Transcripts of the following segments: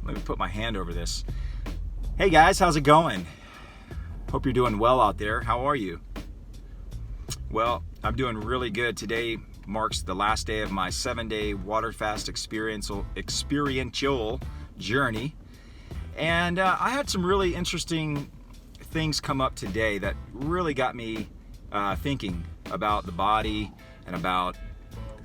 Let me put my hand over this. Hey guys, how's it going? Hope you're doing well out there. How are you? Well, I'm doing really good. Today marks the last day of my 7-day water fast experiential journey. And I had some really interesting things come up today that really got me thinking about the body and about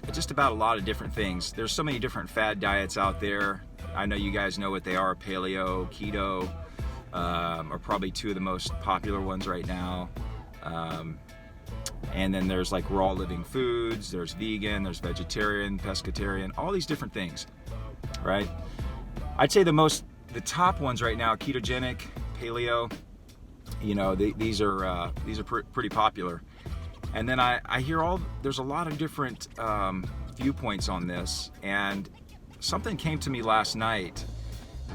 a lot of different things. There's so many different fad diets out there. I know you guys know what they are. Paleo, keto are probably two of the most popular ones right now. And then there's like raw living foods, there's vegan, there's vegetarian, pescatarian, all these different things, right? I'd say the top ones right now, ketogenic, paleo, these are pretty popular. And then I hear there's a lot of different viewpoints on this, and something came to me last night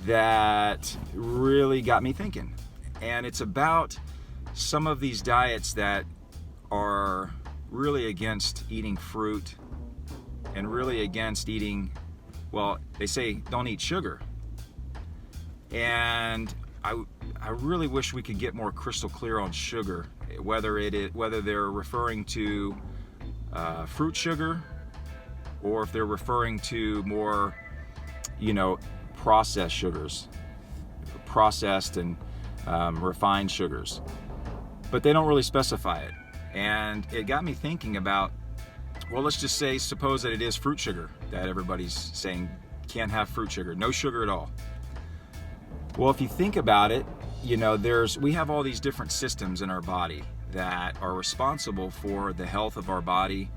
that really got me thinking. And it's about some of these diets that are really against eating fruit and really against eating, well, they say don't eat sugar. And I really wish we could get more crystal clear on sugar, whether they're referring to fruit sugar, or if they're referring to more, processed sugars, processed and refined sugars. But they don't really specify it. And it got me thinking about, well, let's just suppose that it is fruit sugar that everybody's saying can't have fruit sugar, no sugar at all. Well, if you think about it, we have all these different systems in our body that are responsible for the health of our body,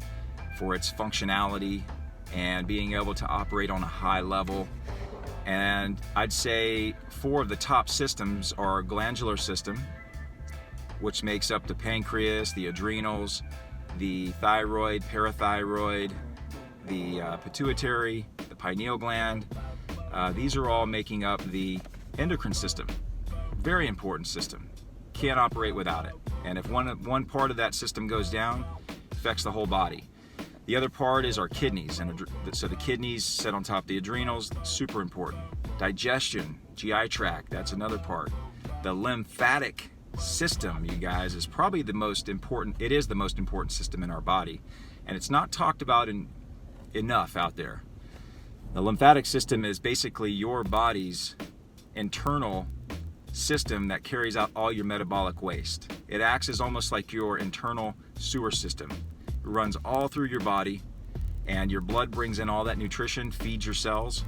for its functionality, and being able to operate on a high level. And I'd say 4 of the top systems are our glandular system, which makes up the pancreas, the adrenals, the thyroid, parathyroid, the pituitary, the pineal gland. These are all making up the endocrine system. Very important system. Can't operate without it. And if one part of that system goes down, it affects the whole body. The other part is our kidneys, and so the kidneys sit on top of the adrenals, super important. Digestion, GI tract, that's another part. The lymphatic system, you guys, is probably the most important. It is the most important system in our body, and it's not talked about enough out there. The lymphatic system is basically your body's internal system that carries out all your metabolic waste. It acts as almost like your internal sewer system. It runs all through your body, and your blood brings in all that nutrition, feeds your cells,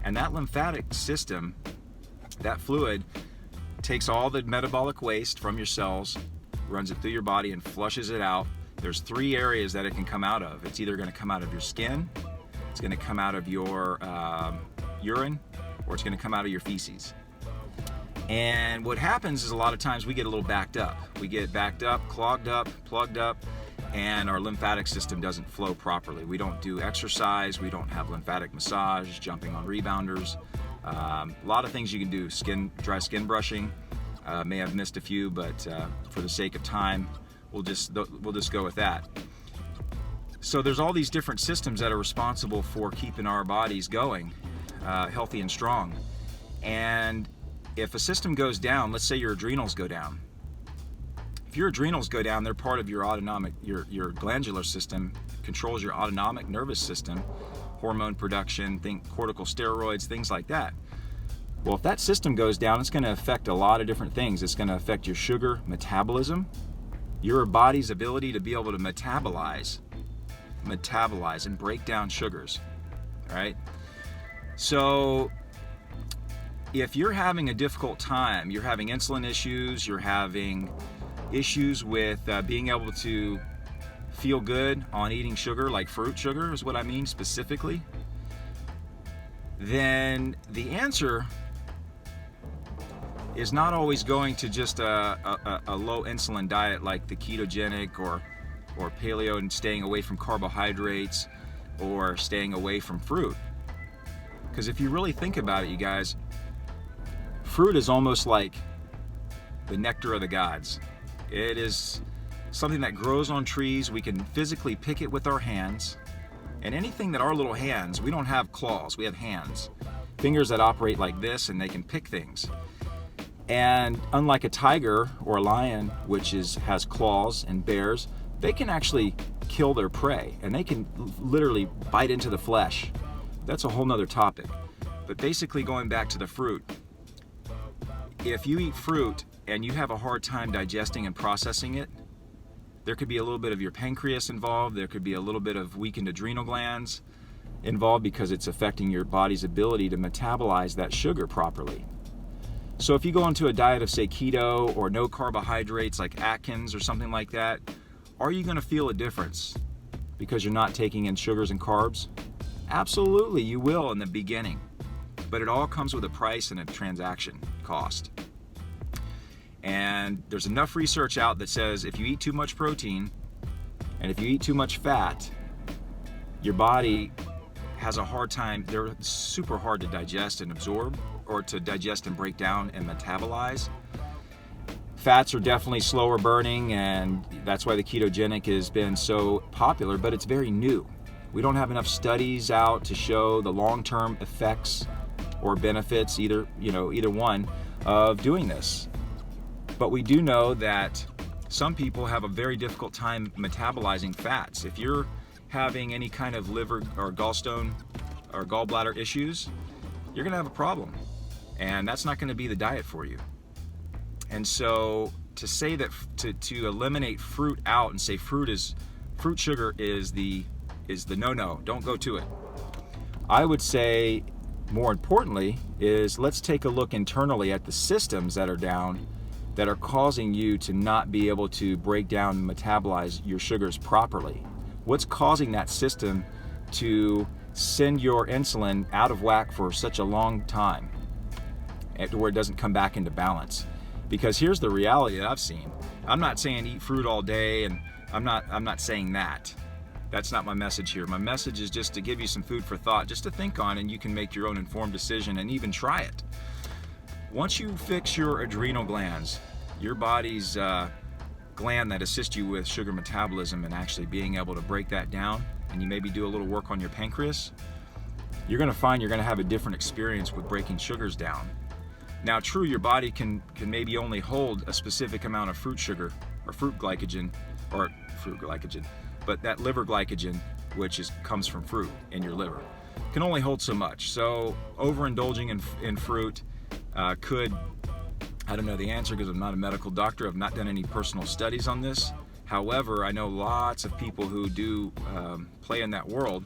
and that lymphatic system, that fluid, takes all the metabolic waste from your cells, runs it through your body, and flushes it out. There's 3 areas that it can come out of. It's either going to come out of your skin, it's going to come out of your urine, or it's going to come out of your feces. And what happens is a lot of times we get a little backed up. We get backed up, clogged up, plugged up, and our lymphatic system doesn't flow properly. We don't do exercise, we don't have lymphatic massage, jumping on rebounders. A lot of things you can do. Dry skin brushing. May have missed a few, but for the sake of time, we'll just go with that. So there's all these different systems that are responsible for keeping our bodies going, healthy and strong. And if a system goes down, let's say your adrenals go down. If your adrenals go down, they're part of your your glandular system, controls your autonomic nervous system, hormone production, think corticosteroids, things like that. Well, if that system goes down, it's going to affect a lot of different things. It's going to affect your sugar metabolism, your body's ability to be able to metabolize and break down sugars, right? So if you're having a difficult time, you're having insulin issues, you're having issues with being able to feel good on eating sugar, like fruit sugar is what I mean specifically, then the answer is not always going to just a low insulin diet like the ketogenic or paleo, and staying away from carbohydrates or staying away from fruit. Because if you really think about it, you guys, fruit is almost like the nectar of the gods. It is something that grows on trees. We can physically pick it with our hands. And anything that our little hands, we don't have claws, we have hands, fingers that operate like this, and they can pick things. And unlike a tiger or a lion, which has claws, and bears, they can actually kill their prey, and they can literally bite into the flesh. That's a whole nother topic. But basically, going back to the fruit, if you eat fruit and you have a hard time digesting and processing it, there could be a little bit of your pancreas involved. There could be a little bit of weakened adrenal glands involved, because it's affecting your body's ability to metabolize that sugar properly. So if you go into a diet of, say, keto or no carbohydrates like Atkins or something like that, are you going to feel a difference because you're not taking in sugars and carbs? Absolutely, you will in the beginning. But it all comes with a price and a transaction cost. And there's enough research out that says if you eat too much protein and if you eat too much fat, your body has a hard time. They're super hard to digest and absorb, or to digest and break down and metabolize. Fats are definitely slower burning, and that's why the ketogenic has been so popular, but it's very new. We don't have enough studies out to show the long-term effects or benefits, either one, of doing this. But we do know that some people have a very difficult time metabolizing fats. If you're having any kind of liver or gallstone or gallbladder issues, you're going to have a problem. And that's not going to be the diet for you. And so to say that to eliminate fruit out and say fruit sugar is the no-no, don't go to it. I would say more importantly is let's take a look internally at the systems that are down that are causing you to not be able to break down and metabolize your sugars properly. What's causing that system to send your insulin out of whack for such a long time, to where it doesn't come back into balance? Because here's the reality that I've seen. I'm not saying eat fruit all day, and I'm not saying that. That's not my message here. My message is just to give you some food for thought, just to think on, and you can make your own informed decision and even try it. Once you fix your adrenal glands, your body's gland that assists you with sugar metabolism and actually being able to break that down, and you maybe do a little work on your pancreas, you're going to find you're going to have a different experience with breaking sugars down. Now, true, your body can maybe only hold a specific amount of fruit sugar or fruit glycogen, but that liver glycogen, which comes from fruit in your liver, can only hold so much. So overindulging in fruit could, I don't know the answer because I'm not a medical doctor. I've not done any personal studies on this. However, I know lots of people who do play in that world,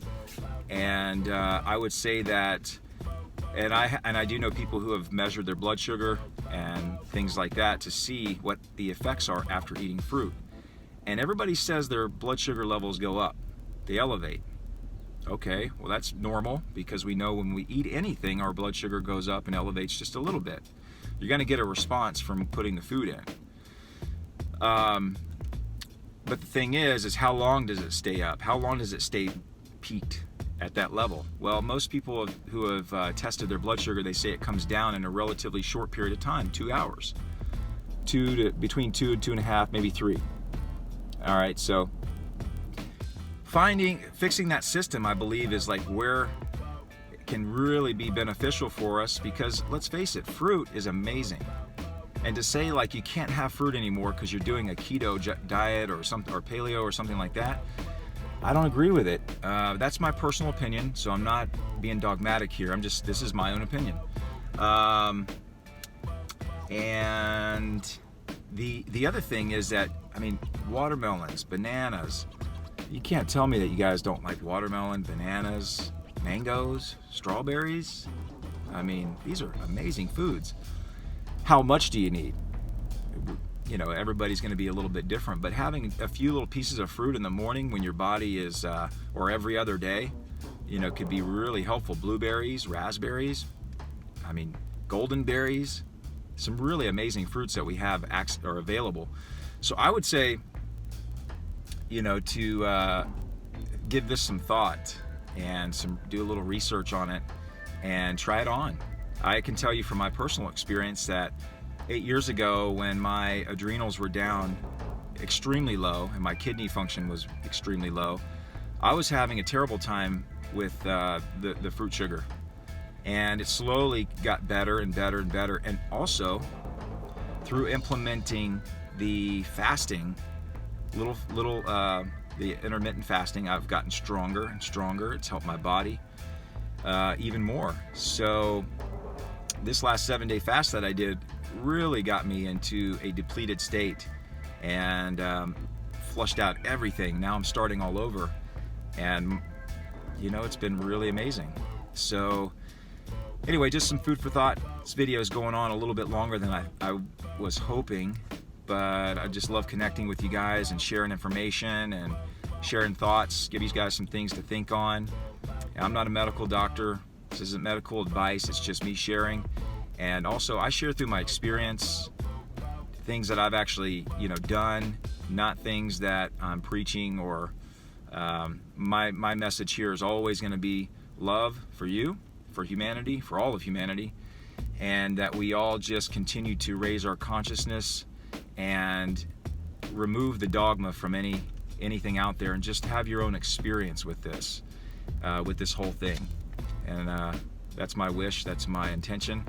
and I would say that, and I do know people who have measured their blood sugar and things like that to see what the effects are after eating fruit. And everybody says their blood sugar levels go up, they elevate. Okay, well that's normal, because we know when we eat anything, our blood sugar goes up and elevates just a little bit. You're going to get a response from putting the food in. But the thing is how long does it stay up? How long does it stay peaked at that level? Well, most people who have tested their blood sugar, they say it comes down in a relatively short period of time, 2 hours. Between 2 and 2.5, maybe 3. All right, so fixing that system, I believe, is like where it can really be beneficial for us, because let's face it, fruit is amazing. And to say like you can't have fruit anymore because you're doing a keto diet or something, or paleo or something like that, I don't agree with it. That's my personal opinion, so I'm not being dogmatic here. This is my own opinion. And the other thing is that, I mean, watermelons, bananas. You can't tell me that you guys don't like watermelon, bananas, mangoes, strawberries. I mean, these are amazing foods. How much do you need? You know, everybody's going to be a little bit different, but having a few little pieces of fruit in the morning when your body is, or every other day, could be really helpful. Blueberries, raspberries, I mean, golden berries, some really amazing fruits that we have are available. So I would say, to give this some thought and do a little research on it and try it on. I can tell you from my personal experience that 8 years ago, when my adrenals were down extremely low and my kidney function was extremely low, I was having a terrible time with the fruit sugar. And it slowly got better and better and better. And also, through implementing the fasting, the intermittent fasting, I've gotten stronger and stronger. It's helped my body even more. So this last 7-day fast that I did really got me into a depleted state and flushed out everything. Now I'm starting all over, and it's been really amazing. So anyway, just some food for thought. This video is going on a little bit longer than I was hoping, but I just love connecting with you guys and sharing information and sharing thoughts, give you guys some things to think on. I'm not a medical doctor. This isn't medical advice. It's just me sharing. And also, I share through my experience, things that I've actually, done, not things that I'm preaching or my message here is always going to be love for you, for humanity, for all of humanity, and that we all just continue to raise our consciousness and remove the dogma from anything out there, and just have your own experience with this whole thing. And that's my wish, that's my intention.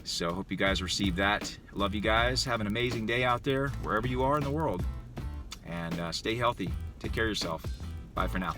So hope you guys receive that. Love you guys. Have an amazing day out there, wherever you are in the world. And stay healthy. Take care of yourself. Bye for now.